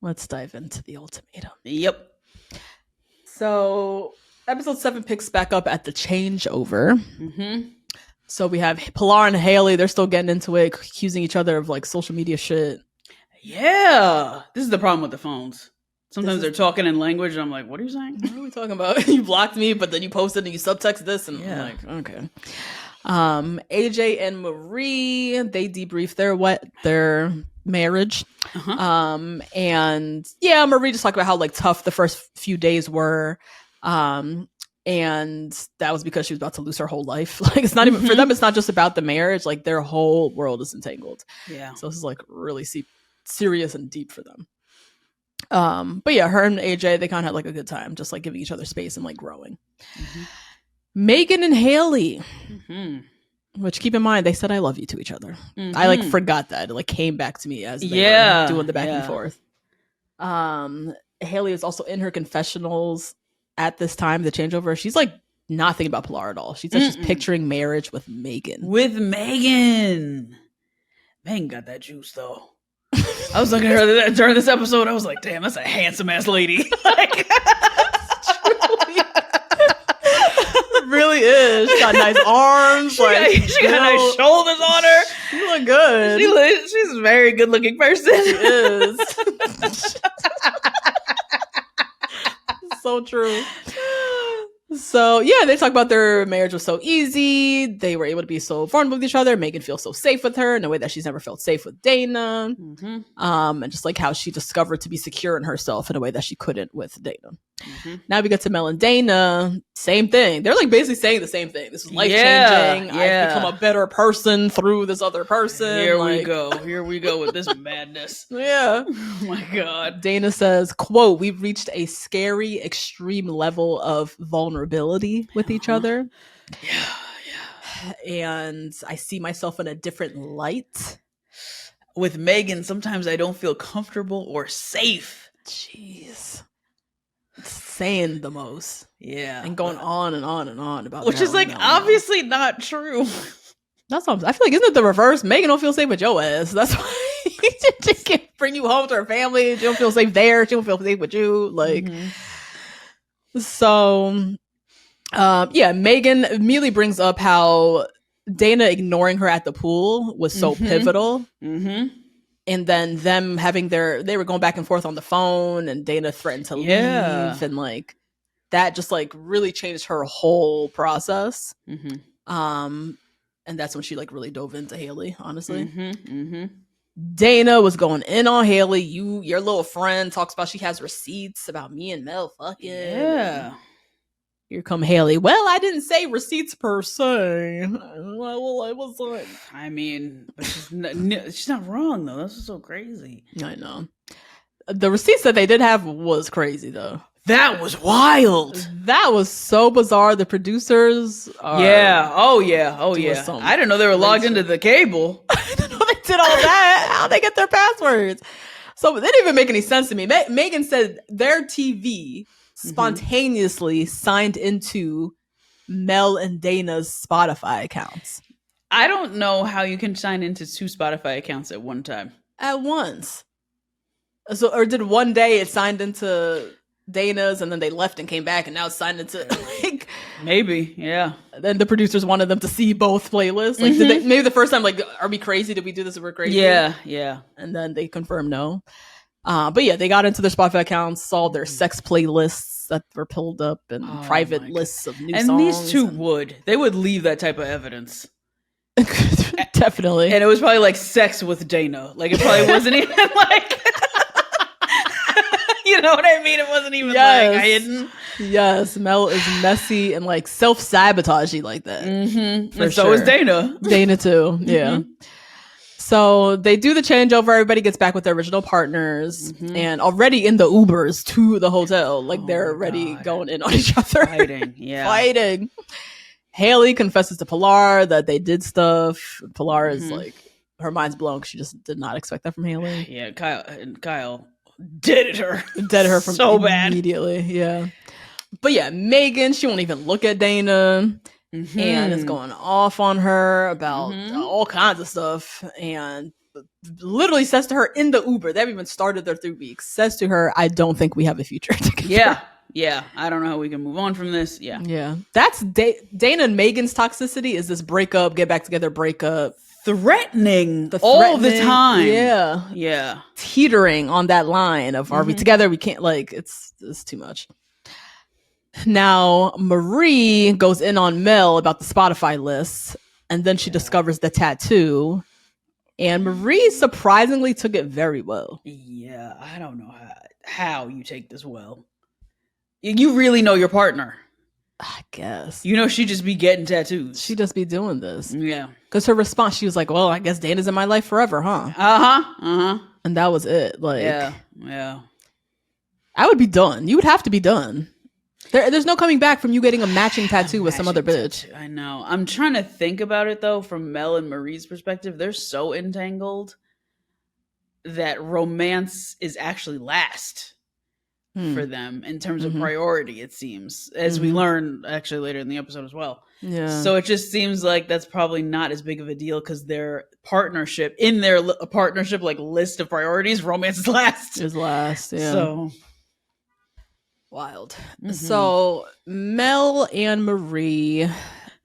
Let's dive into the ultimatum. Yep. So episode 7 picks back up at the changeover. So we have Pilar and Haley. They're still getting into it, accusing each other of like social media shit. Yeah. This is the problem with the phones. Sometimes they're talking in language and I'm like, what are you saying? What are we talking about? You blocked me, but then you posted and you subtext this, and I'm like, okay. AJ and Marie, they debrief their marriage. And yeah, Marie just talked about how like tough the first few days were. And that was because she was about to lose her whole life. Like, it's not even for them, it's not just about the marriage, like their whole world is entangled. Yeah. So this is like really serious and deep for them. But yeah, her and AJ, they kind of had like a good time, just like giving each other space and like growing. Megan and Haley, which keep in mind, they said I love you to each other. I like forgot that. It like came back to me as they were doing the back and forth. Haley is also in her confessionals at this time, the changeover. She's like not thinking about Pilar at all. She says she's picturing marriage with Megan. Megan got that juice though. I was looking at her during this episode. I was like, damn, that's a handsome ass lady. Like, really is. She got nice arms. She got nice shoulders on her. She look good. She's a very good looking person. She is. So true. So yeah, they talk about their marriage was so easy. They were able to be so vulnerable with each other. Megan feels so safe with her in a way that she's never felt safe with Dayna. And just like how she discovered to be secure in herself in a way that she couldn't with Dayna. Now we get to Mel and Dayna. Same thing. They're like basically saying the same thing. This is life changing. I've become a better person through this other person. Here we go with this madness. Yeah. Oh my God. Dayna says, quote, "We've reached a scary, extreme level of vulnerability with each other. Yeah. And I see myself in a different light. With Megan, sometimes I don't feel comfortable or safe." Jeez. Saying the most. Yeah. And going on and on and on about which is like obviously not true. That's what I feel like. Isn't it the reverse? Megan don't feel safe with your ass. That's why she can't bring you home to her family. She don't feel safe there. She don't feel safe with you. Like, so, yeah, Megan immediately brings up how Dayna ignoring her at the pool was so pivotal. And then them having they were going back and forth on the phone, and Dayna threatened to leave, and like that just like really changed her whole process. And that's when she like really dove into Haley, honestly. Dayna was going in on Haley. Your little friend talks about she has receipts about me and Mel fucking. Yeah. Here come Haley. Well, I didn't say receipts per se. Well, I was like, I mean, but she's not wrong though. This is so crazy. I know. The receipts that they did have was crazy though. That was wild. That was so bizarre. The producers are Oh yeah. I didn't know they were logged into the cable. I didn't know they did all that. How'd they get their passwords? So that didn't even make any sense to me. Megan said their TV spontaneously signed into Mel and Dayna's Spotify accounts. I don't know how you can sign into 2 Spotify accounts at one time. At once. So, or did one day it signed into Dayna's and then they left and came back and now it's signed into like maybe, yeah. Then the producers wanted them to see both playlists. Like did they, maybe the first time like, are we crazy? Did we do this if we're crazy? Yeah. And then they confirmed no. But yeah, they got into their Spotify accounts, saw their sex playlists that were pulled up and private lists of new songs. And these two they would leave that type of evidence. Definitely. And it was probably like sex with Dayna. Like it probably wasn't even like, you know what I mean? It wasn't even like hidden. Yes, Mel is messy and like self-sabotagey like that. And so is Dayna. Dayna too, yeah. So they do the changeover. Everybody gets back with their original partners, and already in the Ubers to the hotel, like they're already going in on each other, fighting. Haley confesses to Pilar that they did stuff. Pilar is like, her mind's blown because she just did not expect that from Haley. Yeah, Kyle deaded her from so bad immediately. Yeah, but yeah, Megan, she won't even look at Dayna. And is going off on her about all kinds of stuff. And literally says to her in the Uber, they haven't even started their 3 weeks, says to her, I don't think we have a future together. Yeah. I don't know how we can move on from this. Yeah. That's Dayna and Magan's toxicity, is this breakup, get back together, breakup. Threatening all the time. Yeah. Teetering on that line of, are we together? We can't, like, it's too much. Now, Marie goes in on Mel about the Spotify list, and then she discovers the tattoo. And Marie surprisingly took it very well. Yeah, I don't know how you take this well. You really know your partner. I guess. You know, she just be getting tattoos. She just be doing this. Yeah. Because her response, she was like, well, I guess Dana's in my life forever, huh? And that was it. Like, yeah. I would be done. You would have to be done. There's no coming back from you getting a matching tattoo with some other bitch. Tattoo. I know. I'm trying to think about it, though, from Mel and Marie's perspective. They're so entangled that romance is actually last for them in terms of priority, it seems, as we learn actually later in the episode as well. Yeah. So it just seems like that's probably not as big of a deal because their partnership, in their partnership like list of priorities, romance is last. Yeah. So wild. So Mel and Marie.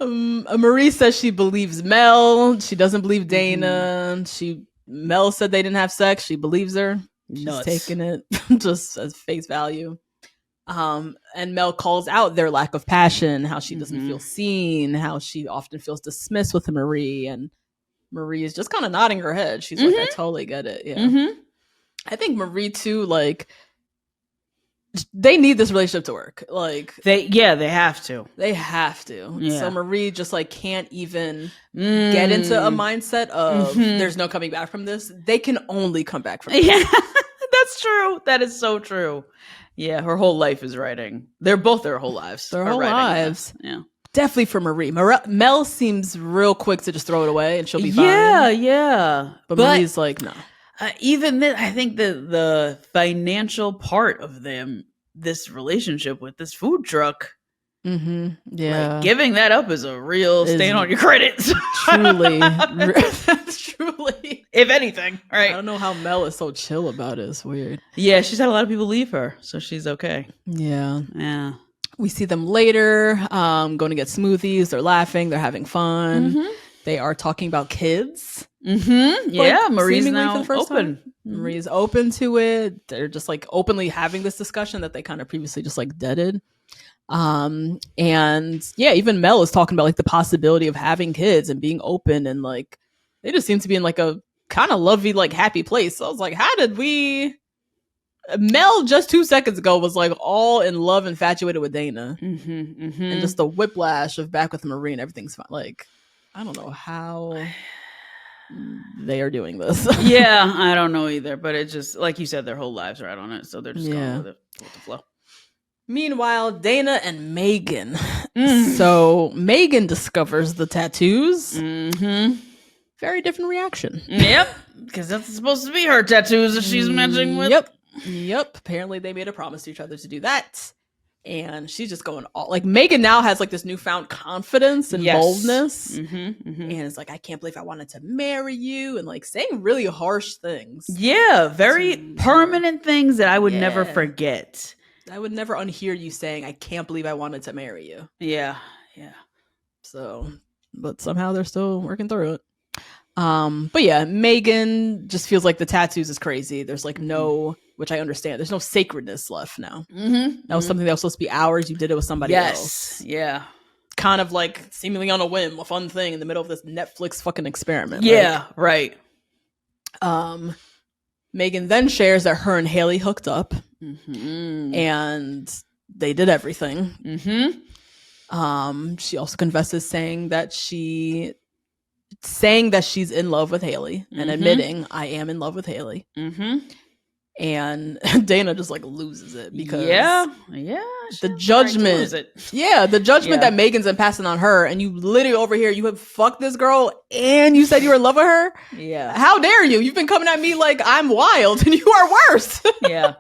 Marie says she believes Mel. She doesn't believe Dayna. Mel said they didn't have sex. She believes her. She's taking it just as face value. And Mel calls out their lack of passion, how she doesn't feel seen, how she often feels dismissed with Marie. And Marie is just kind of nodding her head. She's like, I totally get it. Yeah. I think Marie too, like, they need this relationship to work. Like they have to. Yeah. So Marie just like can't even get into a mindset of there's no coming back from this. They can only come back from this. Yeah, that's true. That is so true. Yeah, her whole life is writing. They're both their whole lives. Their whole lives. Yeah. Definitely for Marie. Mel seems real quick to just throw it away and she'll be fine. Yeah. But Marie's like, no. Even then, I think the financial part of this relationship with this food truck, like, giving that up is a real stain on your credits. Truly. If anything, right? I don't know how Mel is so chill about it. It's weird. Yeah, she's had a lot of people leave her, so she's okay. Yeah. We see them later, going to get smoothies. They're laughing. They're having fun. They are talking about kids. Yeah, Marie's now open. Marie's open to it. They're just like openly having this discussion that they kind of previously just like deaded. And yeah, even Mel is talking about like the possibility of having kids and being open, and like they just seem to be in like a kind of lovey, like happy place. So I was like, how did we? Mel just 2 seconds ago was like all in love, infatuated with Dayna, and just the whiplash of back with Marie and everything's fine. Like, I don't know how they are doing this. Yeah, I don't know either, but it's just like you said, their whole lives are out on it, so they're just going with the flow. Meanwhile, Dayna and Magan. So Magan discovers the tattoos. Very different reaction. Yep, because that's supposed to be her tattoos that she's matching with. Yep. Apparently they made a promise to each other to do that. And she's just going all like Magan now has like this newfound confidence and boldness. And it's like, I can't believe I wanted to marry you, and like saying really harsh things. Yeah, very permanent things that I would never forget. I would never unhear you saying, I can't believe I wanted to marry you. Yeah. So, but somehow they're still working through it. But yeah, Magan just feels like the tattoos is crazy. There's like no, which I understand, there's no sacredness left now. That was something that was supposed to be ours. You did it with somebody else. Yeah. Kind of like seemingly on a whim, a fun thing in the middle of this Netflix fucking experiment. Yeah, right. Magan then shares that her and Haley hooked up and they did everything. She also confesses saying that she's in love with Haley and admitting, I am in love with Haley. And Dayna just like loses it because the judgment that Magan's been passing on her, and you literally over here, you have fucked this girl and you said you were in love with her. Yeah. How dare you? You've been coming at me like I'm wild and you are worse. Yep.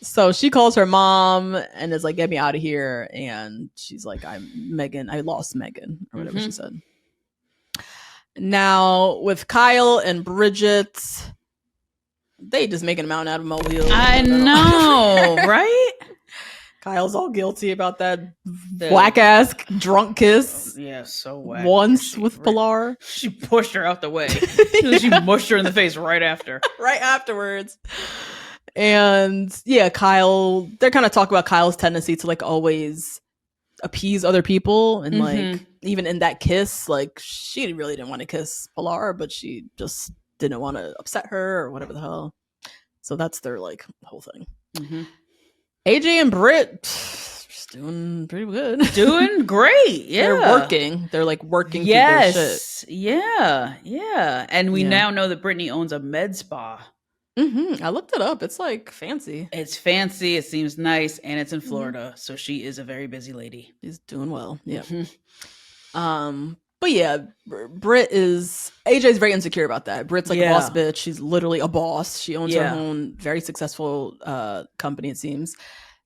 So she calls her mom and is like, get me out of here. And she's like, I lost Megan or whatever she said. Now, with Kyle and Bridget, they just making a mountain out of molehill. I know, right? Kyle's all guilty about that whack ass drunk kiss. Yeah, so whack. Once with Pilar. She pushed her out the way. She mushed her in the face right after. Right afterwards. And yeah, Kyle, they're kind of talking about Kyle's tendency to like always appease other people. And like, even in that kiss, like she really didn't want to kiss Pilar, but she just didn't want to upset her or whatever the hell. So that's their like whole thing. AJ and Britt, just doing pretty good. Doing great. Yeah. They're working. They're like working through their shit. Yeah. And we now know that Brittany owns a med spa. I looked it up. It's like fancy. It's fancy. It seems nice. And it's in Florida. So she is a very busy lady. She's doing well. Yeah. But yeah, AJ's very insecure about that. Britt's like a boss bitch. She's literally a boss. She owns her own very successful company, it seems.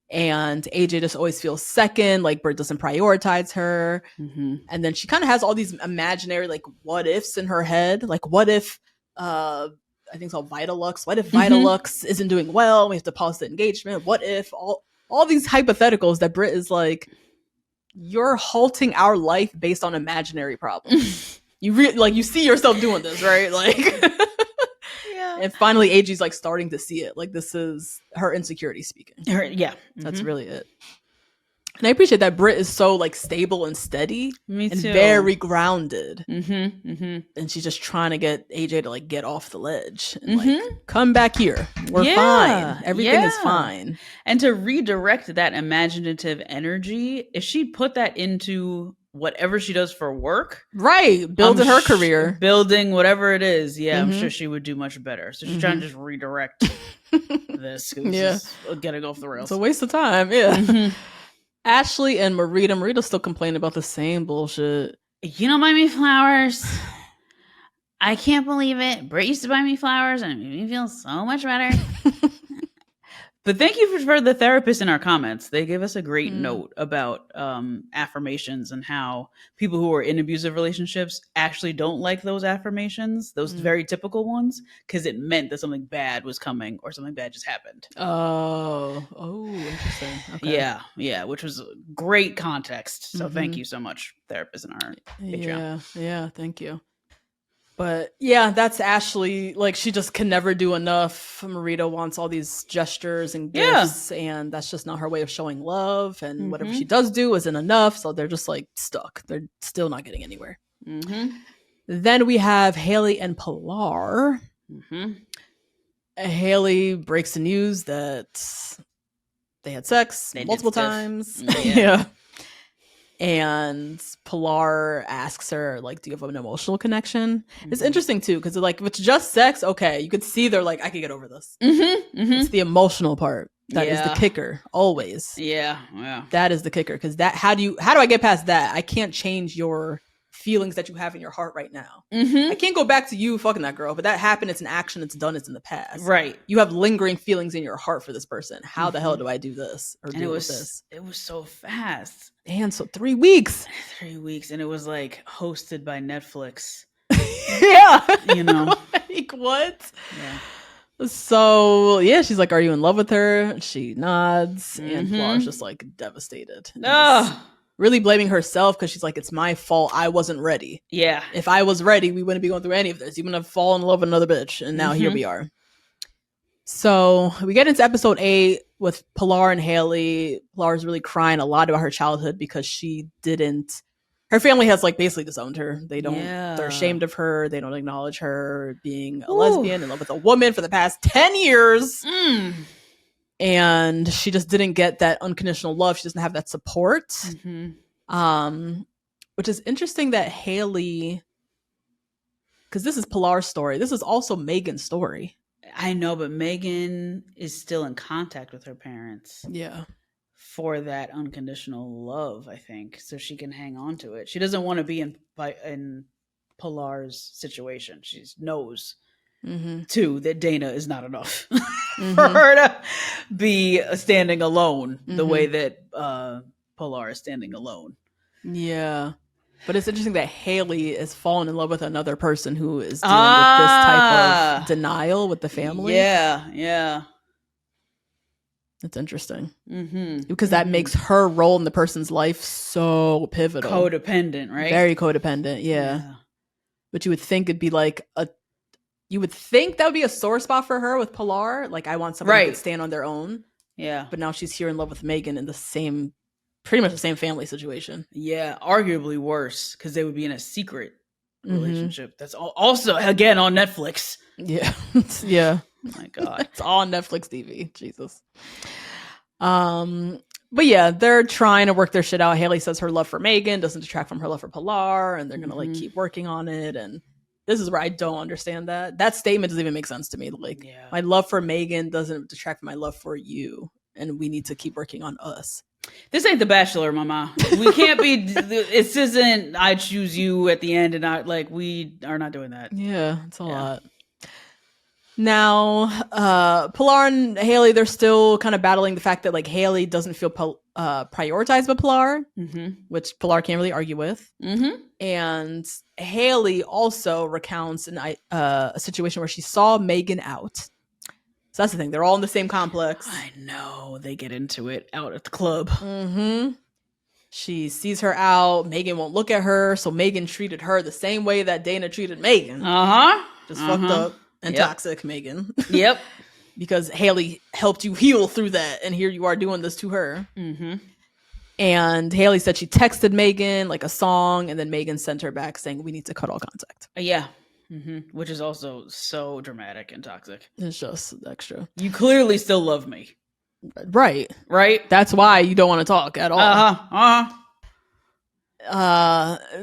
And AJ just always feels second, like Britt doesn't prioritize her. And then she kind of has all these imaginary like what ifs in her head. Like what if I think it's called Vitalux. What if Vitalux isn't doing well? We have to pause the engagement. What if all these hypotheticals that Britt is like, you're halting our life based on imaginary problems. You see yourself doing this, right? Like, And finally, AJ's like starting to see it. Like this is her insecurity speaking. That's really it. And I appreciate that Britt is so like stable and steady. Me too. And very grounded. And she's just trying to get AJ to like get off the ledge and like come back here. We're fine. Everything is fine. And to redirect that imaginative energy, if she put that into whatever she does for work, right, building her career, building whatever it is, I'm sure she would do much better. So she's trying to just redirect this. This is getting off the rails. It's a waste of time. Ashley and Marita's still complaining about the same bullshit. You don't buy me flowers. I can't believe it. Britt used to buy me flowers and it made me feel so much better. But thank you for the therapist in our comments. They gave us a great note about affirmations and how people who are in abusive relationships actually don't like those affirmations, those very typical ones, because it meant that something bad was coming or something bad just happened. Oh, interesting. Okay. Yeah, which was great context. So thank you so much, therapist in our Patreon. Yeah, thank you. But yeah, that's Ashley. Like she just can never do enough. Marita wants all these gestures and gifts, and that's just not her way of showing love. And whatever she does do isn't enough. So they're just like stuck. They're still not getting anywhere. Then we have Haley and Pilar. Haley breaks the news that they had sex multiple times. And Pilar asks her, like, do you have an emotional connection? It's interesting, too, because, like, if it's just sex, okay, you could see they're like, I could get over this. It's the emotional part that is the kicker, always. That is the kicker, because how do I get past that? I can't change your feelings that you have in your heart right now. I can't go back to you fucking that girl, but that happened. It's an action. It's done. It's in the past. Right. You have lingering feelings in your heart for this person. How the hell do I do this or deal with this? It was so fast. And so 3 weeks. 3 weeks. And it was like hosted by Netflix. You know. Like what? So she's like, are you in love with her? She nods. And Pilar's just like devastated. Really blaming herself because she's like, it's my fault. I wasn't ready. If I was ready, we wouldn't be going through any of this. You wouldn't have fallen in love with another bitch. And now here we are. So we get into episode 8 with Pilar and Haley. Pilar's really crying a lot about her childhood because her family has like basically disowned her. They're ashamed of her. They don't acknowledge her being a lesbian in love with a woman for the past 10 years. And she just didn't get that unconditional love. She doesn't have that support. Which is interesting that Haley, because this is Pilar's story. This is also Magan's story. I know, but Magan is still in contact with her parents. For that unconditional love, I think. So she can hang on to it. She doesn't want to be in Pilar's situation. She knows, too, that Dayna is not enough. For her to be standing alone the way that Pilar is standing alone. But it's interesting that Haley is falling in love with another person who is dealing with this type of denial with the family. Yeah. It's interesting. Because that makes her role in the person's life so pivotal. Codependent, right? Very codependent, yeah. But you would think it'd be like you would think that would be a sore spot for her with Pilar. Like, I want somebody who could stand on their own. Yeah. But now she's here in love with Magan in pretty much the same family situation. Yeah, arguably worse, because they would be in a secret relationship. That's also, again, on Netflix. Yeah. Yeah. Oh my God. It's all on Netflix TV. Jesus. But yeah, they're trying to work their shit out. Haley says her love for Magan doesn't detract from her love for Pilar, and they're gonna like keep working on it. And this is where I don't understand that statement doesn't even make sense to me. Like, my love for Magan doesn't detract from my love for you, and we need to keep working on us. This ain't The Bachelor, mama. We can't be. This isn't I choose you at the end, and we are not doing that. Yeah, it's a lot. Now, Pilar and Haley, they're still kind of battling the fact that like Haley doesn't feel prioritized by Pilar, which Pilar can't really argue with. And Haley also recounts a situation where she saw Magan out. So that's the thing. They're all in the same complex. I know. They get into it out at the club. She sees her out. Magan won't look at her. So Magan treated her the same way that Dayna treated Magan. Just fucked up. And toxic, Magan. Yep. Because Haley helped you heal through that, and here you are doing this to her. And Haley said she texted Magan like a song, and then Magan sent her back saying, we need to cut all contact. Yeah. Which is also so dramatic and toxic. It's just extra. You clearly still love me. Right. That's why you don't want to talk at all.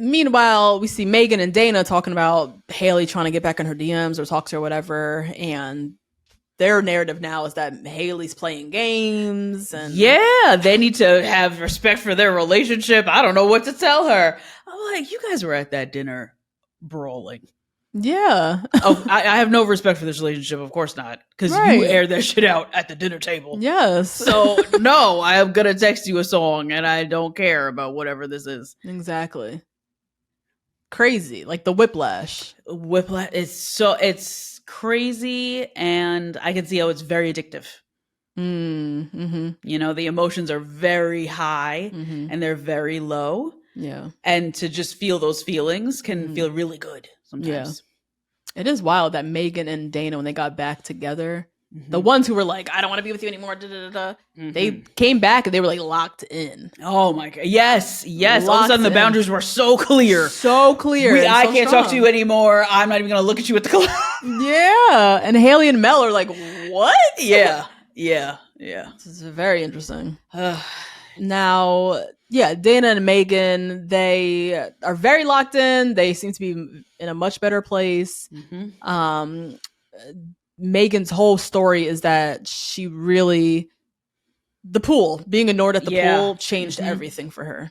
Meanwhile, we see Magan and Dayna talking about Haley trying to get back in her DMs or talks or whatever, and their narrative now is that Haley's playing games, and they need to have respect for their relationship. I don't know what to tell her. I'm like, you guys were at that dinner brawling. Yeah. I have no respect for this relationship. Of course not. Because you aired that shit out at the dinner table. Yes. So, no, I am going to text you a song and I don't care about whatever this is. Exactly. Crazy. Like the whiplash. It's crazy, and I can see how it's very addictive. You know, the emotions are very high and they're very low. Yeah. And to just feel those feelings can feel really good sometimes. Yeah. It is wild that Magan and Dayna, when they got back together, the ones who were like, I don't want to be with you anymore, they came back and they were like locked in. Oh my God. Yes. Locked all of a sudden the boundaries were so clear. I can't talk to you anymore. I'm not even going to look at you at the club. Yeah. And Haley and Mel are like, what? Yeah. This is very interesting. Now, Dayna and Magan, they are very locked in. They seem to be in a much better place. Megan's whole story is that she really, the pool, being ignored at the pool changed everything for her.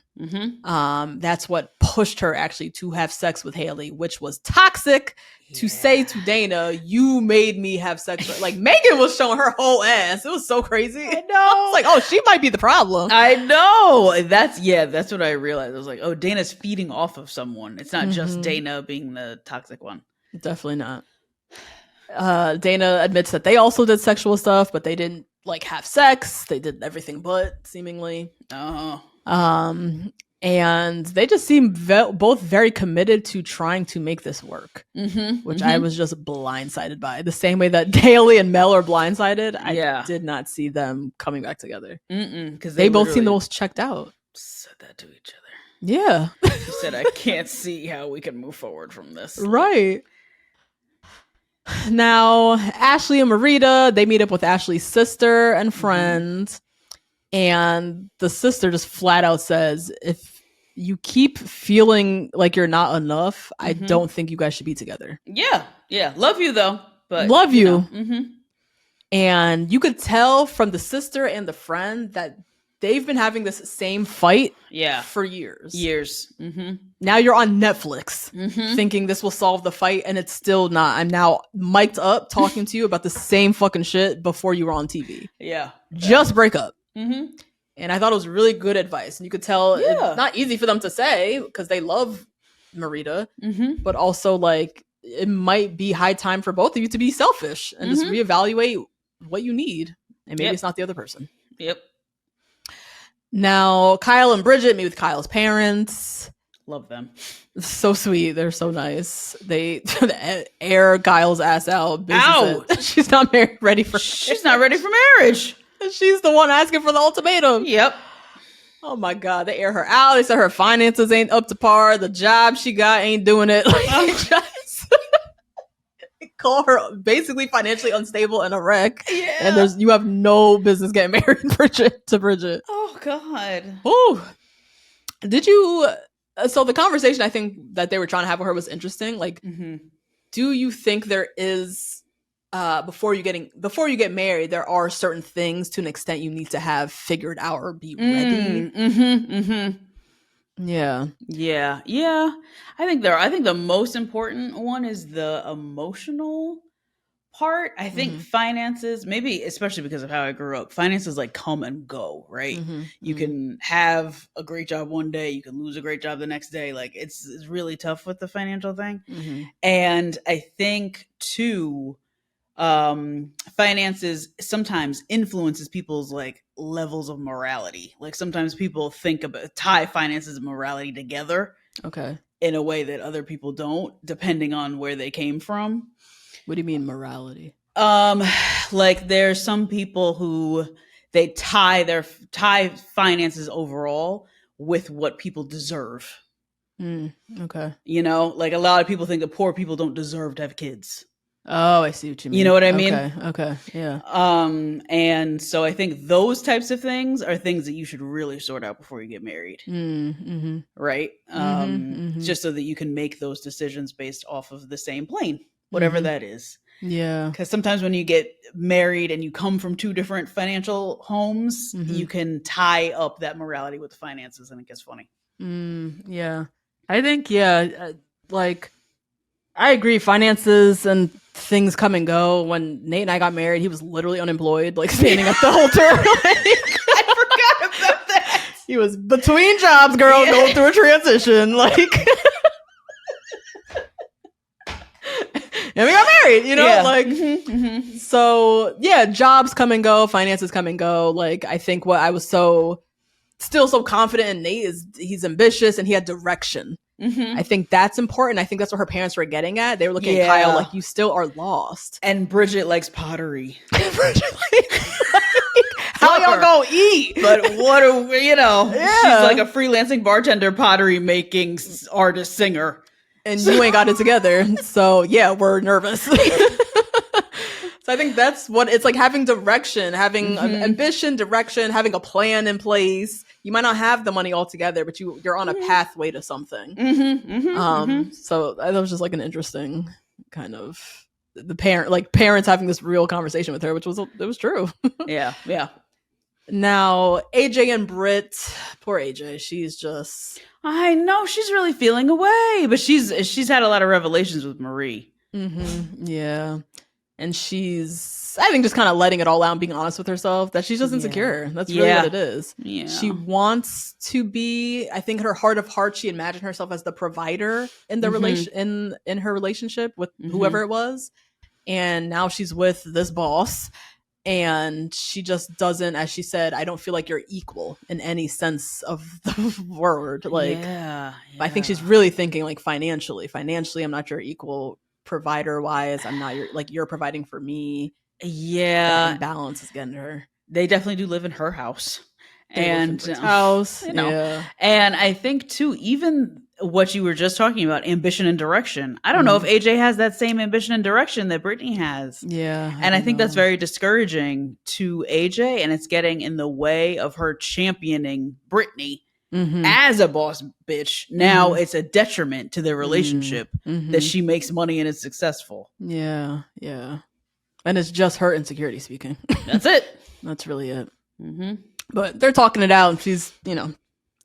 That's what pushed her actually to have sex with Haley, which was toxic to say to Dayna, you made me have sex with. Like, Magan was showing her whole ass. It was so crazy. I know. I was like, oh, she might be the problem. I know. That's what I realized. I was like, oh, Dana's feeding off of someone. It's not just Dayna being the toxic one. Definitely not. Dayna admits that they also did sexual stuff, but they didn't like have sex. They did everything but, seemingly. And they just seem both very committed to trying to make this work, which I was just blindsided by. The same way that Haley and Mel are blindsided, I did not see them coming back together. Because they both seem the most checked out. Said that to each other. Yeah. She said, I can't see how we can move forward from this. Right. Now, Ashley and Marita, they meet up with Ashley's sister and friend. And the sister just flat out says, if you keep feeling like you're not enough, I don't think you guys should be together. Yeah. Love you, though. But love you. And you could tell from the sister and the friend that they've been having this same fight for years. Now you're on Netflix thinking this will solve the fight, and it's still not. I'm now mic'd up talking to you about the same fucking shit before you were on TV. Just break up. And I thought it was really good advice. And you could tell it's not easy for them to say because they love Marita, but also like it might be high time for both of you to be selfish and just reevaluate what you need. And maybe it's not the other person. Yep. Now, Kyle and Bridget meet with Kyle's parents. Love them. So sweet. They're so nice. They air Kyle's ass out. Ouch! She's not ready for She's not ready for marriage. She's the one asking for the ultimatum. Yep. Oh my God. They air her out. They said her finances ain't up to par. The job she got ain't doing it. Call her basically financially unstable and a wreck. Yeah. And you have no business getting married, to Bridget. Oh God. Oh. Did you so the conversation I think that they were trying to have with her was interesting. Like, do you think there is before you get married, there are certain things to an extent you need to have figured out or be ready? Yeah. I think the most important one is the emotional part. I think finances, maybe especially because of how I grew up, finances like come and go, right? You can have a great job one day, you can lose a great job the next day. Like it's really tough with the financial thing. And I think too, finances sometimes influences people's like levels of morality. Like sometimes people tie finances and morality together. Okay. In a way that other people don't, depending on where they came from. What do you mean morality? Like there's some people who they tie finances overall with what people deserve. Okay. You know, like a lot of people think that poor people don't deserve to have kids. Oh, I see what you mean. You know what I mean? Okay. Yeah. And so I think those types of things are things that you should really sort out before you get married. Right? Just so that you can make those decisions based off of the same plane, whatever that is. Yeah. Because sometimes when you get married and you come from two different financial homes, you can tie up that morality with the finances and it gets funny. Yeah. I think, like, I agree. Finances and things come and go. When Nate and I got married, he was literally unemployed, like standing at the altar. I forgot about that. He was between jobs, girl, going through a transition. Like, and we got married, you know, so yeah, jobs come and go, finances come and go. Like, I think what I was still so confident in Nate is he's ambitious and he had direction. I think that's important. I think that's what her parents were getting at. They were looking at Kyle like, you still are lost. And Bridget likes pottery. How y'all gonna eat? But what are she's like a freelancing bartender, pottery making artist, singer. And you ain't got it together. So yeah, we're nervous. So I think that's what it's like, having direction, having ambition, direction, having a plan in place. You might not have the money all together, but you're on a pathway to something. So that was just like an interesting kind of parents having this real conversation with her, which was true. Yeah. Now, AJ and Britt, poor AJ, she's just... I know, she's really feeling away, but she's had a lot of revelations with Marie. Yeah. And she's, I think, just kind of letting it all out and being honest with herself that she's just insecure. That's really what it is. Yeah. She wants to be, I think in her heart of hearts, she imagined herself as the provider in the in her relationship with whoever it was. And now she's with this boss. And she just doesn't, as she said, I don't feel like you're equal in any sense of the word. Like, I think she's really thinking like financially, I'm not your equal. Provider wise, I'm not you're providing for me. That imbalance is getting to her. They definitely do live in her house. And house. And I think too, even what you were just talking about, ambition and direction. I don't know if AJ has that same ambition and direction that Brittany has. Yeah. And I think that's very discouraging to AJ, and it's getting in the way of her championing Brittany as a boss bitch. Now it's a detriment to their relationship that she makes money and is successful. Yeah. And it's just her insecurity speaking. That's it. That's really it. But they're talking it out, and she's,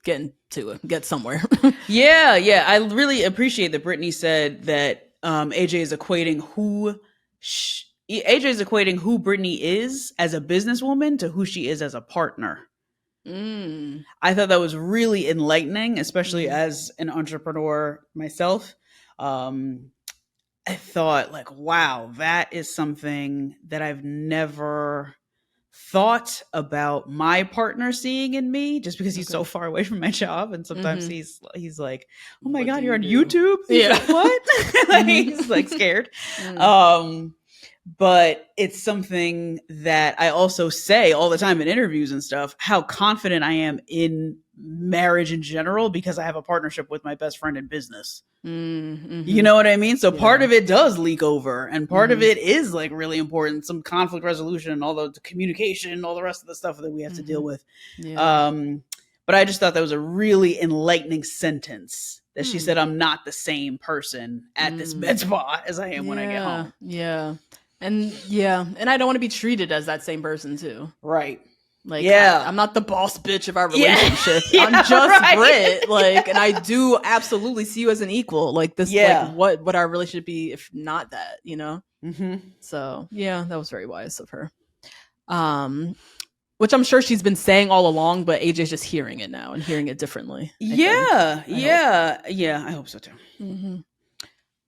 getting to it, get somewhere. Yeah. I really appreciate that Brittany said that AJ is equating who Brittany is as a businesswoman to who she is as a partner. I thought that was really enlightening, especially as an entrepreneur myself. I thought, like, wow, that is something that I've never thought about my partner seeing in me, just because he's so far away from my job, and sometimes he's like, oh my god, you're on YouTube? Yeah. Like, what? Like, he's like scared. But it's something that I also say all the time in interviews and stuff, how confident I am in marriage in general, because I have a partnership with my best friend in business. You know what I mean? So part of it does leak over, and part of it is like really important, some conflict resolution and all the communication and all the rest of the stuff that we have to deal with. But I just thought that was a really enlightening sentence that she said, I'm not the same person at this med spa as I am when I get home. And I don't want to be treated as that same person too. Right. Like, I'm not the boss bitch of our relationship. I'm just Brit. Like, and I do absolutely see you as an equal. Like, this, like, what would our relationship be if not that, you know? So, that was very wise of her. Which I'm sure she's been saying all along, but AJ's just hearing it now and hearing it differently. I hope so too.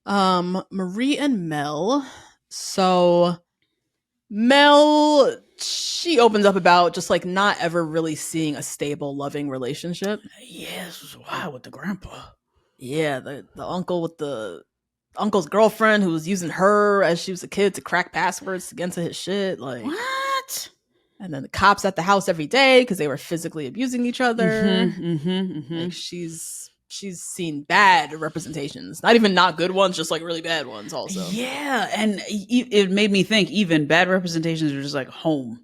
Marie and Mel. So Mel, she opens up about just like not ever really seeing a stable, loving relationship. Yeah, this was wild with the grandpa. Yeah, the uncle with the uncle's girlfriend who was using her as she was a kid to crack passwords to get into his shit. Like, what? And then the cops at the house every day because they were physically abusing each other. Like, she's seen bad representations, not even not good ones, just like really bad ones also. Yeah, and it made me think even bad representations are just like home.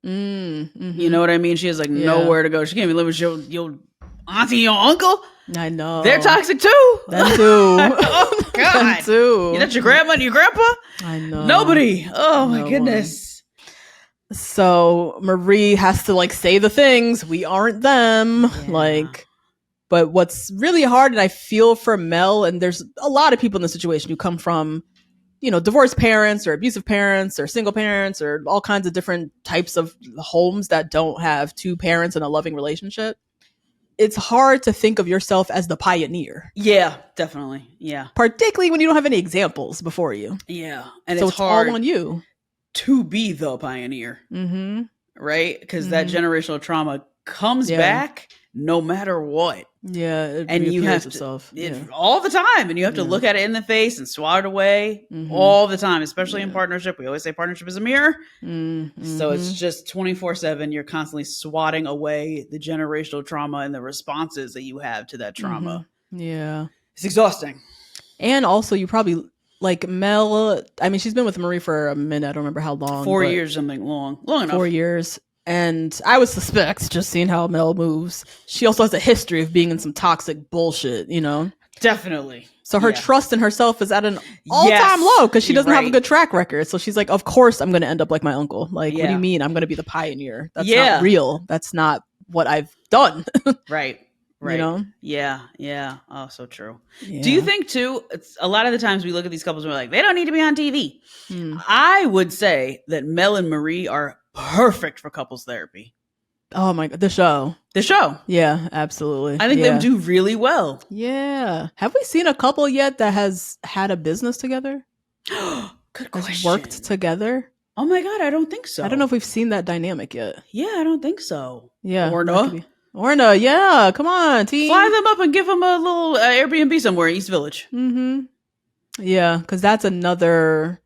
You know what I mean? She has like nowhere to go. She can't even live with your auntie and your uncle. I know. They're toxic too. Them too. Oh God. Them too. That's your grandma and your grandpa? I know. Nobody. Oh my goodness. So Marie has to like say the things. We aren't them. Like, but what's really hard, and I feel for Mel, and there's a lot of people in this situation who come from, you know, divorced parents or abusive parents or single parents or all kinds of different types of homes that don't have two parents in a loving relationship. It's hard to think of yourself as the pioneer. Yeah, definitely. Yeah. Particularly when you don't have any examples before you. Yeah. And so it's hard all on you to be the pioneer. Right? Because that generational trauma comes back no matter what. Yeah. And you have to all the time. And you have to look at it in the face and swat it away all the time, especially in partnership. We always say partnership is a mirror. So it's just 24/7. You're constantly swatting away the generational trauma and the responses that you have to that trauma. Yeah. It's exhausting. And also you probably like Mel. I mean, she's been with Marie for a minute. I don't remember how long. 4 years, something long enough. 4 years. And I would suspect, just seeing how Mel moves, she also has a history of being in some toxic bullshit, you know? Definitely. So her trust in herself is at an all-time low because she doesn't have a good track record. So she's like, of course I'm going to end up like my uncle. Like, what do you mean I'm going to be the pioneer? That's not real. That's not what I've done. Right. You know? Yeah. Oh, so true. Do you think too, it's a lot of the times we look at these couples and we're like, they don't need to be on TV. I would say that Mel and Marie are perfect for couples therapy. Oh my God. The show. Yeah, absolutely. I think they would do really well. Yeah. Have we seen a couple yet that has had a business together? Good question. Worked together? Oh my God, I don't think so. I don't know if we've seen that dynamic yet. Yeah, I don't think so. Yeah. Orna, yeah. Come on, team. Fly them up and give them a little Airbnb somewhere in East Village. Yeah, because that's another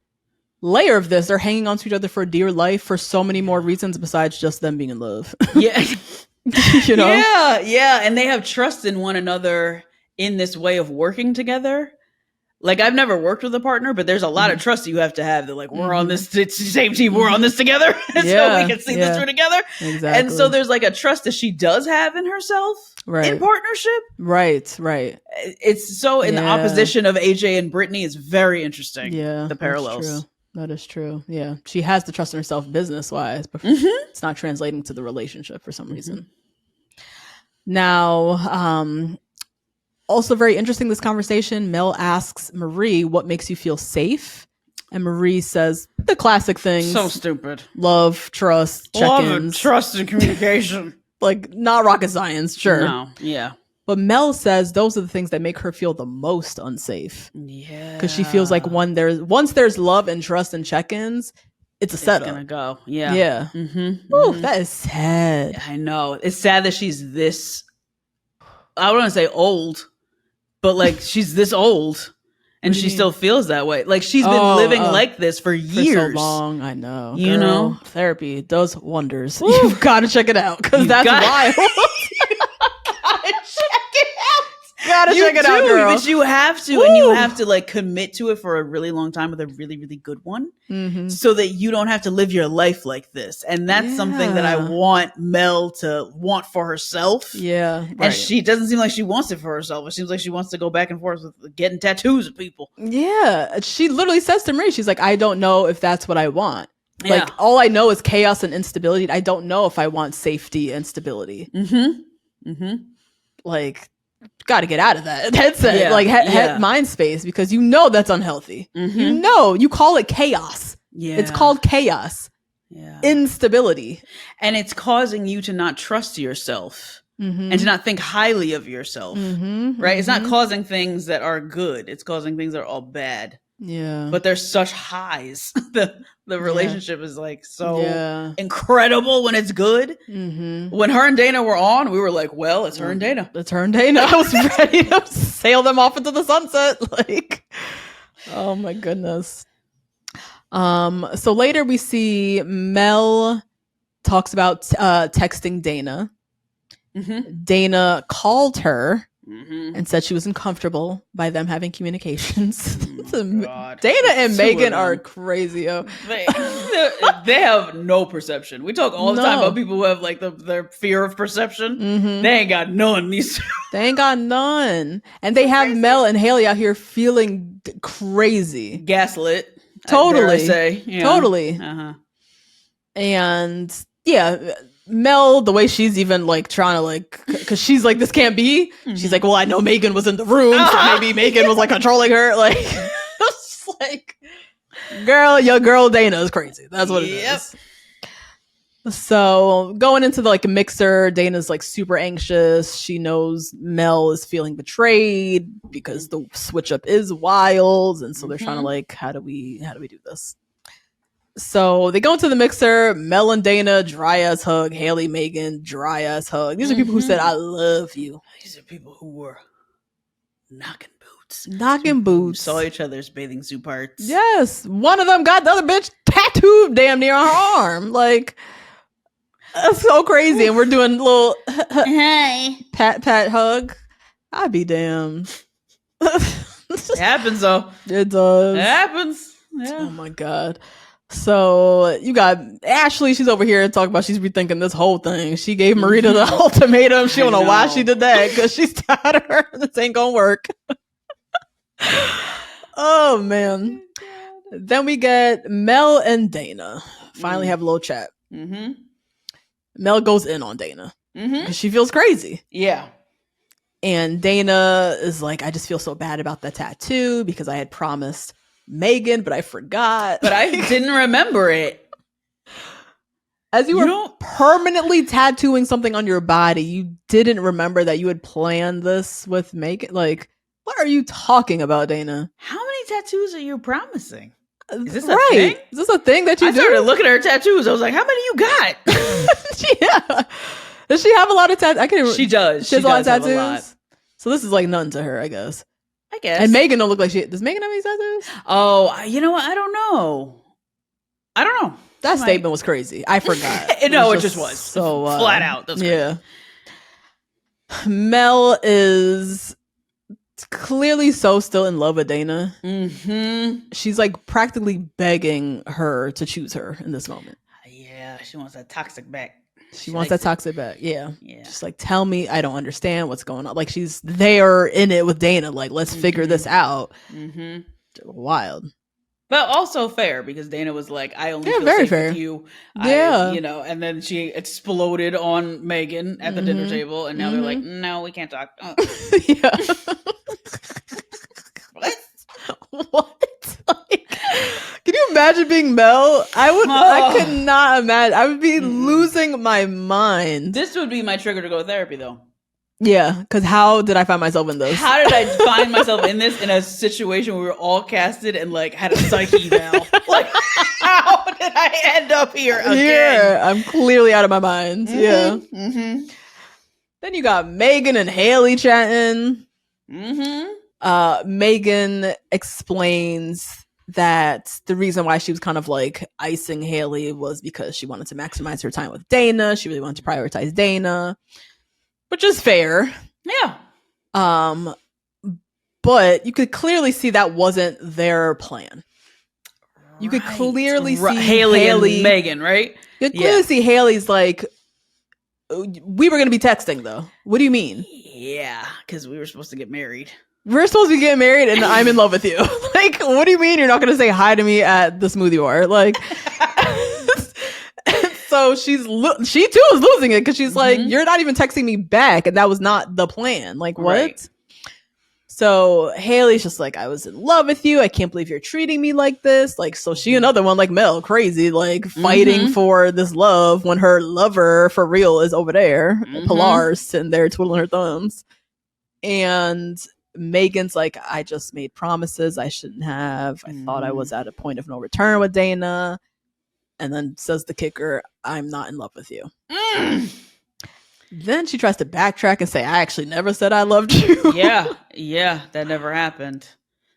layer of this. They're hanging on to each other for dear life for so many more reasons besides just them being in love. Yeah. You know? Yeah. And they have trust in one another in this way of working together. Like, I've never worked with a partner, but there's a lot of trust you have to have that, like, we're on this same team, we're on this together, so we can see this through together. Exactly. And so there's like a trust that she does have in herself in partnership. Right. It's so in the opposition of AJ and Brittany is very interesting. Yeah. The parallels. That is true. Yeah. She has the trust in herself business wise, but it's not translating to the relationship for some reason. Now, also very interesting, this conversation. Mel asks Marie, what makes you feel safe? And Marie says the classic things. So stupid. Love, trust, check-ins. Love, trust, and communication. Like, not rocket science, sure. No, yeah. But Mel says those are the things that make her feel the most unsafe. Yeah. Because she feels like once there's love and trust and check-ins, it's a setup. It's gonna go. Yeah. Yeah. Ooh, that is sad. I know. It's sad that she's this, I don't want to say old, but like she's this old and she still feels that way. Like she's been living like this for years. For so long, I know. You know? Therapy does wonders. You've got to check it out because that's wild. Gotta check it out, girl. But you have to, and you have to like commit to it for a really long time with a really, really good one, so that you don't have to live your life like this. And that's something that I want Mel to want for herself. Yeah, right. And she doesn't seem like she wants it for herself. It seems like she wants to go back and forth with getting tattoos of people. Yeah, she literally says to Marie, she's like, I don't know if that's what I want. Like, all I know is chaos and instability. I don't know if I want safety and stability. Like, got to get out of that headset, like mind space, because you know that's unhealthy. You know, you call it chaos. Yeah, it's called chaos. Yeah, instability, and it's causing you to not trust yourself and to not think highly of yourself. Right? It's not causing things that are good. It's causing things that are all bad. Yeah, but there's such highs. The relationship is like so incredible when it's good. When her and Dayna were on, we were like, well, it's her and Dayna. It's her and Dayna. I was ready to sail them off into the sunset. Like, oh my goodness. So later we see Mel talks about texting Dayna. Dayna called her and said she was uncomfortable by them having communications. Dayna and Magan are crazy, yo. They have no perception. We talk all the time about people who have like their fear of perception. They ain't got none. These they ain't got none, and they have Mel and Haley out here feeling crazy, gaslit. Totally, say totally. And yeah. Mel, the way she's even like trying to like, because she's like, this can't be. She's like, well, I know Magan was in the room, so maybe Magan was like controlling her. Like, it's like, girl, your girl Dayna is crazy. That's what it is. So going into the like mixer, Dana's like super anxious. She knows Mel is feeling betrayed because the switch up is wild, and so they're trying to like, how do we do this? So they go into the mixer. Mel and Dayna, dry ass hug. Haley, Magan, dry ass hug. These are people who said, I love you. These are people who were knocking boots. Knocking boots. Saw each other's bathing suit parts. Yes. One of them got the other bitch tattooed damn near on her arm. Like, that's so crazy. And we're doing a little pat hug. I'd be damned. It happens though. It does. It happens. Yeah. Oh my God. So you got Ashley. She's over here talking about she's rethinking this whole thing. She gave Marie the ultimatum. She don't know why she did that because she's tired of her. This ain't gonna work. Oh man. Then we get Mel and Dayna. Finally have a little chat. Mel goes in on Dayna because she feels crazy. Yeah. And Dayna is like, I just feel so bad about the tattoo because I had promised Magan, but I forgot. But I didn't remember it. As you were permanently tattooing something on your body, you didn't remember that you had planned this with Magan? Like, what are you talking about, Dayna? How many tattoos are you promising? Is this a thing? Is this a thing that you do? I started looking at her tattoos. I was like, how many you got? Yeah. Does she have a lot of tattoos? She does. She has a lot of tattoos? So this is like none to her, I guess. I guess. And Magan don't look like she... Does Magan have any tattoos? Oh, you know what? I don't know. That statement was crazy. I forgot. No, it just was. So flat out. That's yeah. Mel is clearly so still in love with Dayna. She's like practically begging her to choose her in this moment. Yeah, she wants that toxic back. She wants that toxic back. Yeah. Just like, tell me, I don't understand what's going on. Like, she's there in it with Dayna. Like, let's figure this out. Wild. But also fair, because Dayna was like, I only feel very safe fair with you. Yeah. And then she exploded on Magan at the dinner table, and now they're like, no, we can't talk. Yeah. What? Like, can you you imagine being Mel? I could not imagine. I would be losing my mind. This would be my trigger to go to therapy, though. Yeah, because how did I find myself in this? How did I find myself in this in a situation where we were all casted and like had a psych eval? Like, how did I end up here again? Here, I'm clearly out of my mind. Yeah. Then you got Magan and Haley chatting. Magan explains that the reason why she was kind of like icing Haley was because she wanted to maximize her time with Dayna. She really wanted to prioritize Dayna. Which is fair. Yeah. But you could clearly see that wasn't their plan. You could clearly see Haley and Magan, right? You could clearly see Haley's like, we were going to be texting though. What do you mean? Yeah, because we were supposed to get married. We're supposed to be getting married and I'm in love with you. Like, what do you mean you're not going to say hi to me at the smoothie bar? Like... So she too is losing it because she's like, you're not even texting me back, and that was not the plan. Like, what? Right. So Haley's just like, I was in love with you. I can't believe you're treating me like this. Like, so she another one like Mel, crazy, like fighting for this love when her lover for real is over there. Pilar's sitting there twiddling her thumbs, and Megan's like, I just made promises I shouldn't have. I thought I was at a point of no return with Dayna. And then says the kicker, I'm not in love with you. Then she tries to backtrack and say, I actually never said I loved you. Yeah, that never happened.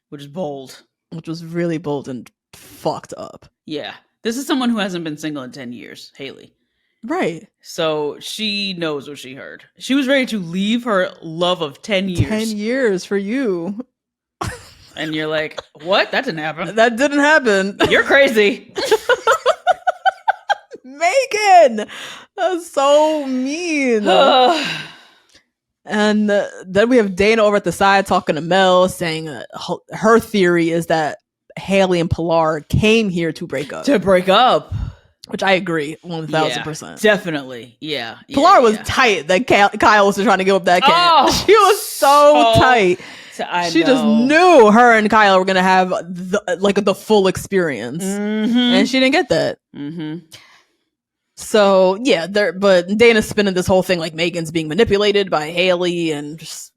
Which is bold. Which was really bold and fucked up. Yeah. This is someone who hasn't been single in 10 years, Haley. Right. So she knows what she heard. She was ready to leave her love of 10 years. 10 years for you. And you're like, what? That didn't happen. That didn't happen. You're crazy. Megan, that's so mean. And then we have Dayna over at the side talking to Mel, saying her theory is that Haley and Pilar came here to break up. Which I agree 1000%. Definitely. Yeah. Pilar was tight that Kyle was trying to give up that cat. Oh, she was so tight. She just knew her and Kyle were going to have the full experience. And she didn't get that. So yeah, but Dayna's spinning this whole thing like Megan's being manipulated by Haley, and just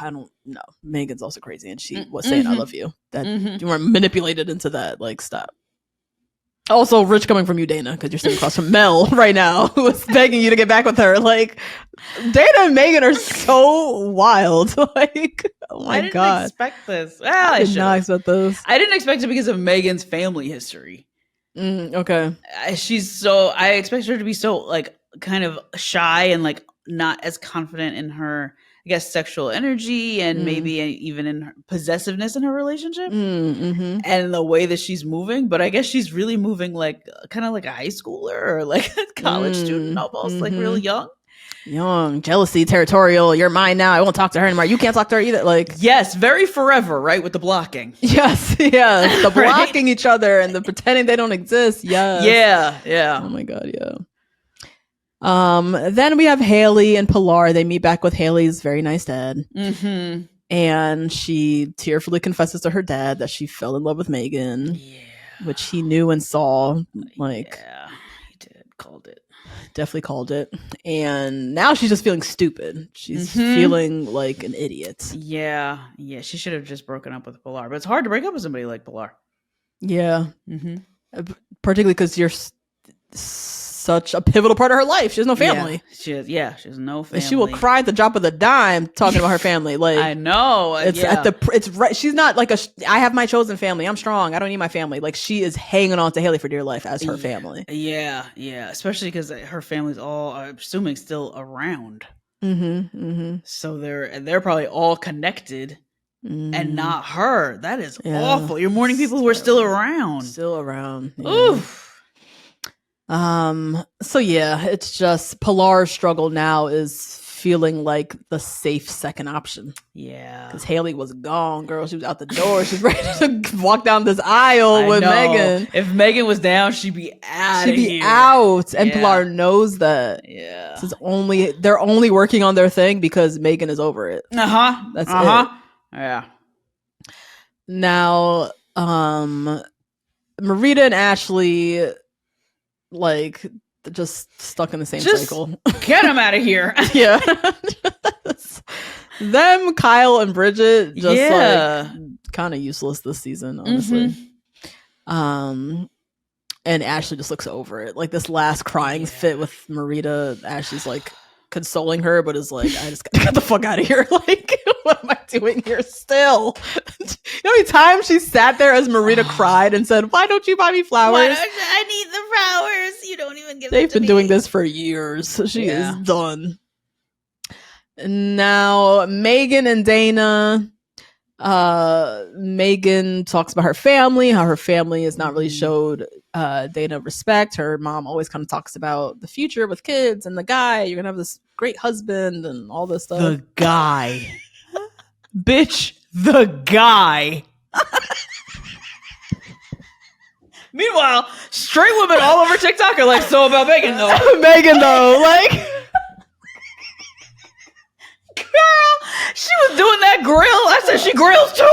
I don't know. Megan's also crazy, and she was saying I love you. That you weren't manipulated into that. Like, stop. Also, rich coming from you, Dayna, because you're sitting across from Mel right now, who is begging you to get back with her. Like, Dayna and Magan are so wild. Like, oh my God. I didn't expect this. Well, I did not expect this. I didn't expect it because of Megan's family history. Okay. I expect her to be so like kind of shy and like not as confident in her, I guess, sexual energy and maybe even in her possessiveness in her relationship and the way that she's moving. But I guess she's really moving like kind of like a high schooler or like a college student almost, like really young. Jealousy, territorial, you're mine now, I won't talk to her anymore, you can't talk to her either. Like, yes, very Forever, right? With the blocking. Yes, yeah. The blocking each other and the pretending they don't exist. Yes. Yeah. Oh my God, yeah. Then we have Haley and Pilar. They meet back with Haley's very nice dad. And she tearfully confesses to her dad that she fell in love with Magan, which he knew and saw. Like, yeah, he did. Definitely called it. And now she's just feeling stupid. She's feeling like an idiot. Yeah. She should have just broken up with Pilar. But it's hard to break up with somebody like Pilar. Yeah. Particularly because you're such a pivotal part of her life. She has no family. She has no family. And she will cry at the drop of the dime talking about her family. Like, I know. It's right. She's not like I have my chosen family. I'm strong. I don't need my family. Like, she is hanging on to Haley for dear life as her family. Yeah. Especially because her family's all, I'm assuming, still around. So they're probably all connected. And not her. That is awful. You're mourning people who are still around. Yeah. Oof. So yeah, it's just Pilar's struggle now is feeling like the safe second option. Yeah. Because Haley was gone, girl. She was out the door. She's ready to walk down this aisle with Megan. If Megan was down, she'd be out. And Pilar knows that. Yeah. They're only working on their thing because Megan is over it. That's it. Yeah. Now, Marita and Ashley, like, just stuck in the same cycle. Get them out of here. Yeah. Them, Kyle, and Bridget, just like kind of useless this season, honestly. And Ashley just looks over it. Like this last crying fit with Marita, Ashley's like consoling her, but is like, I just gotta get the fuck out of here. Like, what am I doing here still? You know how many times she sat there as Marita cried and said, why don't you buy me flowers? I need the flowers. You don't even give them to me. They've been doing this for years. She is done. And now Magan and Dayna. Magan talks about her family, how her family has not really showed Dayna respect. Her mom always kind of talks about the future with kids and the guy. You're gonna have this great husband and all this stuff. The guy. Bitch, the guy. Meanwhile, straight women all over TikTok are like, so about Megan though. Megan though, like... Girl, she was doing that grill. I said she grills too.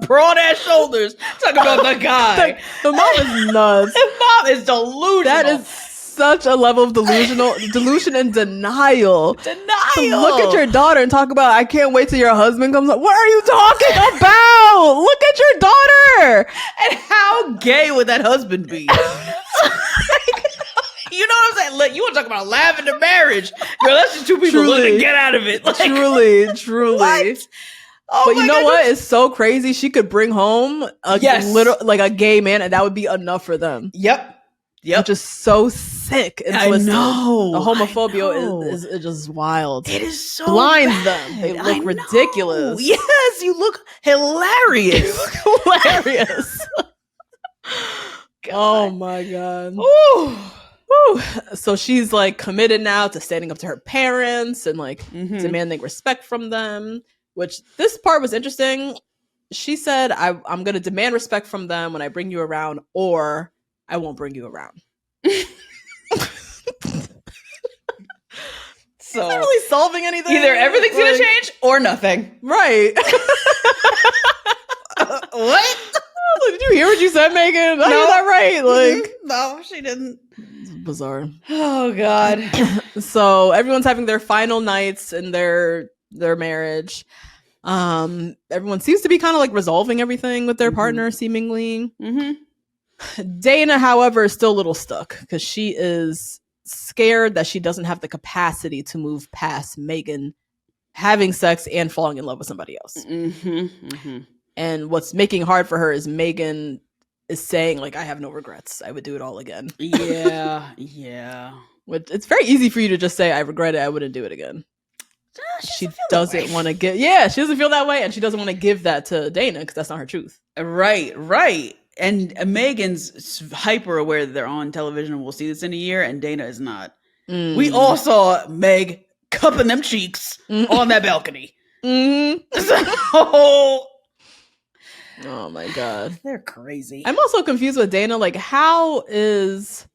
Broad ass shoulders. Talk about the guy. The mom is nuts. The mom is delusional. That is such a level of delusion and denial. To look at your daughter and talk about, I can't wait till your husband comes up. What are you talking about? Look at your daughter. And how gay would that husband be? You know what I'm saying? Look, you want to talk about lavender marriage. Girl, that's just two people looking to get out of it. Like, truly. What? Oh, but you know what? It's so crazy. She could bring home a a gay man, and that would be enough for them. Yep. Which is so sick and twisted. I know. The homophobia is just wild. It is so blinds bad. them. They look ridiculous. Yes, you look hilarious. Hilarious. Oh my god. Ooh. Woo. So she's like committed now to standing up to her parents and like demanding respect from them, which this part was interesting. She said, I'm going to demand respect from them when I bring you around, or I won't bring you around. So is that really solving anything? Either everything's going to change or nothing. Right. What? Did you hear what you said, Megan? No. Is that right? Like, no, she didn't. It's bizarre. Oh God. So everyone's having their final nights in their marriage. Everyone seems to be kind of like resolving everything with their partner, seemingly. Dayna, however, is still a little stuck because she is scared that she doesn't have the capacity to move past Megan having sex and falling in love with somebody else. And what's making it hard for her is Megan is saying, like, I have no regrets. I would do it all again. Yeah. Which, it's very easy for you to just say, I regret it. I wouldn't do it again. She doesn't want to give. Yeah, she doesn't feel that way. And she doesn't want to give that to Dayna because that's not her truth. Right. And Megan's hyper aware that they're on television and we'll see this in a year. And Dayna is not. We all saw Meg cupping them cheeks on that balcony. So... Oh my god, they're crazy. I'm also confused with Dayna. Like, how's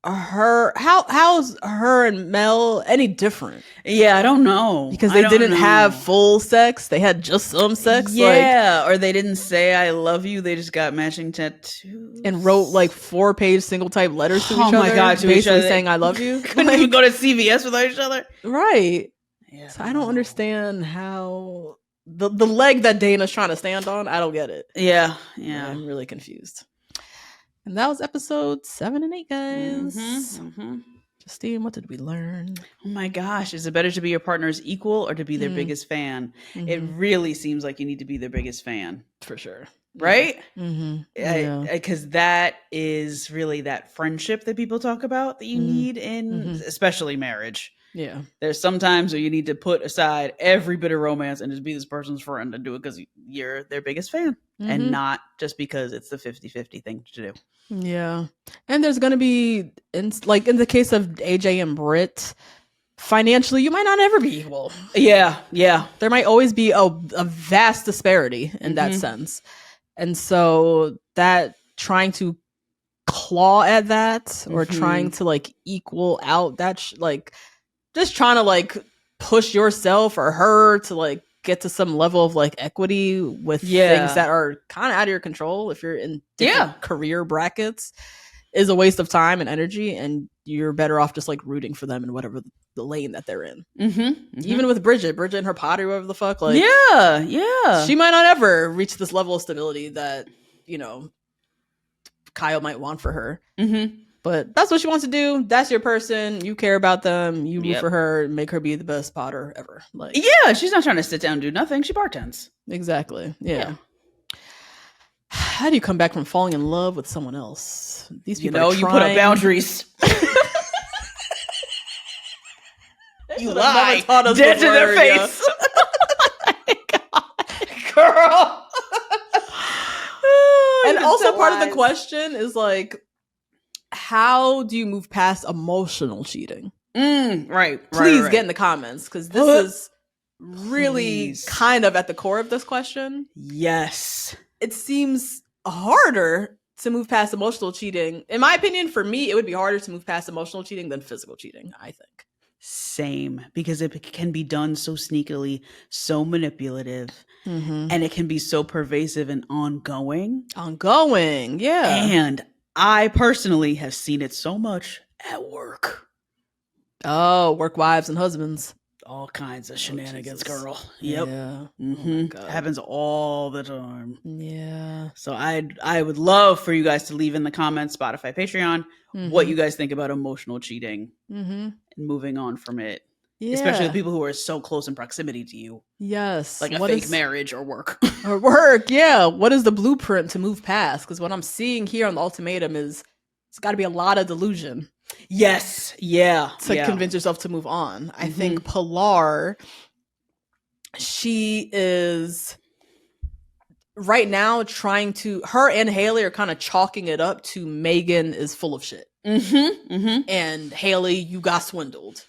her and Mel any different? Yeah, I don't know, because they didn't have full sex. They had just some sex. Yeah, or they didn't say I love you. They just got matching tattoos and wrote like 4-page single type letters to each other. Oh my god, basically saying I love you. Couldn't even go to CVS without each other. Right. Yeah. So I don't understand how the leg that Dayna's trying to stand on. I don't get it. Yeah. I'm really confused. And that was episode 7 and 8, guys. Justine, what did we learn? Oh my gosh. Is it better to be your partner's equal or to be their biggest fan? It really seems like you need to be their biggest fan. For sure. Right? Because that is really that friendship that people talk about that you need in especially marriage. Yeah. There's some times where you need to put aside every bit of romance and just be this person's friend and do it because you're their biggest fan and not just because it's the 50-50 thing to do. Yeah. And there's going to be, in the case of AJ and Britt, financially, you might not ever be equal. Yeah. There might always be a vast disparity in that sense. And so that trying to claw at that or trying to like equal out that just trying to like push yourself or her to like get to some level of like equity with things that are kind of out of your control if you're in different career brackets is a waste of time and energy, and you're better off just like rooting for them in whatever the lane that they're in. Even with Bridget and her pottery, whatever the fuck, like she might not ever reach this level of stability that, you know, Kyle might want for her. But that's what she wants to do. That's your person. You care about them. You root for her, make her be the best potter ever. Like, she's not trying to sit down and do nothing. She bartends. Exactly. Yeah. How do you come back from falling in love with someone else? These people, you put up boundaries. You lie. Dead to their face. Girl. And also part of the question is like, how do you move past emotional cheating? Right. Please get in the comments, because this is really kind of at the core of this question. Yes. It seems harder to move past emotional cheating. In my opinion, for me, it would be harder to move past emotional cheating than physical cheating, I think. Same, because it can be done so sneakily, so manipulative, and it can be so pervasive and ongoing. Yeah. And I personally have seen it so much at work. Oh, work wives and husbands. All kinds of shenanigans, girl. Yep. Yeah. Oh happens all the time. Yeah. So I would love for you guys to leave in the comments, Spotify, Patreon, what you guys think about emotional cheating and moving on from it. Yeah. Especially the people who are so close in proximity to you. Yes. Like a fake marriage or work. Yeah. What is the blueprint to move past? Because what I'm seeing here on the ultimatum is it's got to be a lot of delusion. Yes. Yeah. To convince yourself to move on. I think Pilar, she is right now her and Haley are kind of chalking it up to Magan is full of shit. And Haley, you got swindled.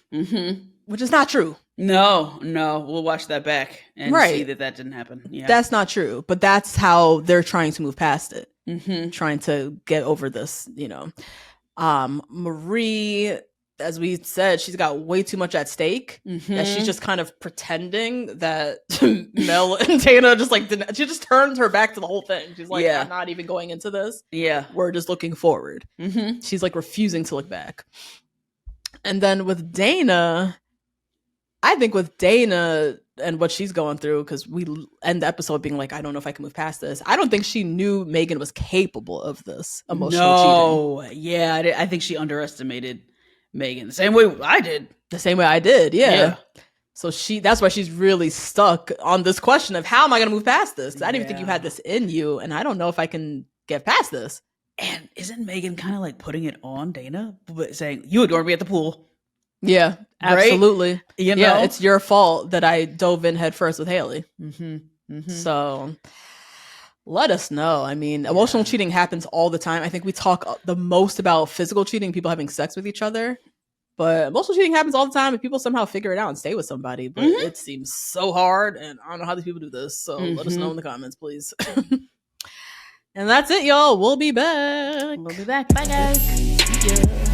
Which is not true. No. We'll watch that back and see that didn't happen. Yeah. That's not true. But that's how they're trying to move past it. Trying to get over this, you know. Marie, as we said, she's got way too much at stake. That she's just kind of pretending that Mel and Dayna just like she just turned her back to the whole thing. She's like, I'm not even going into this. Yeah, we're just looking forward. She's like refusing to look back. And then with Dayna, I think with Dayna and what she's going through, because we end the episode being like, I don't know if I can move past this. I don't think she knew Magan was capable of this emotional cheating. Yeah, I think she underestimated Magan the same way I did. Yeah. So that's why she's really stuck on this question of how am I going to move past this? Because I didn't even think you had this in you, and I don't know if I can get past this. And isn't Magan kind of like putting it on Dayna, but saying, you ignored me at the pool? Yeah, absolutely. Right? You know? Yeah, it's your fault that I dove in head first with Haley. So let us know. I mean, emotional cheating happens all the time. I think we talk the most about physical cheating, people having sex with each other. But emotional cheating happens all the time, and people somehow figure it out and stay with somebody. But it seems so hard, and I don't know how these people do this. So let us know in the comments, please. And that's it, y'all. We'll be back. Bye, guys. Yeah.